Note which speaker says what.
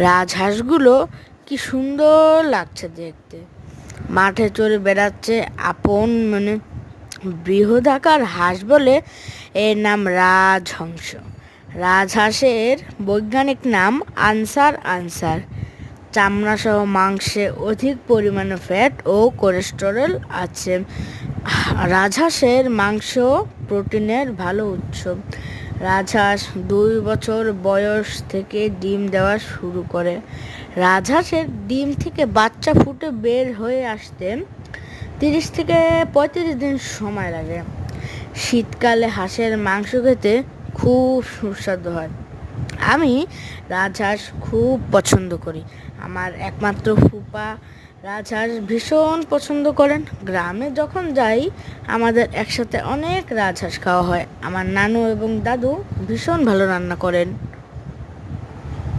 Speaker 1: রাজহাঁসগুলো কি সুন্দর লাগছে দেখতে। মাঠে চড়ে বেড়াচ্ছে আপন বৃহদাকার হাঁস বলে এর নাম রাজহংস। রাজহাঁসের বৈজ্ঞানিক নাম আনসার। চামড়া সহ মাংসে অধিক পরিমাণে ফ্যাট ও কোলেস্টেরল আছে। রাজহাঁসের মাংস প্রোটিনের ভালো উৎস। রাজহাঁস 2 বছর বয়স থেকে ডিম দেওয়া শুরু করে। রাজহাঁসের ডিম থেকে বাচ্চা ফুটে বের হয়ে আসতে 30 থেকে 35 দিন সময় লাগে। শীতকালে হাঁসের মাংস খেতে খুব সুস্বাদু হয়। আমি রাজহাঁস খুব পছন্দ করি। আমার একমাত্র ফুপা রাজহাঁস ভীষণ পছন্দ করেন। গ্রামে যখন যাই আমাদের একসাথে অনেক রাজহাঁস খাওয়া হয়। আমার নানু এবং দাদু ভীষণ ভালো রান্না করেন।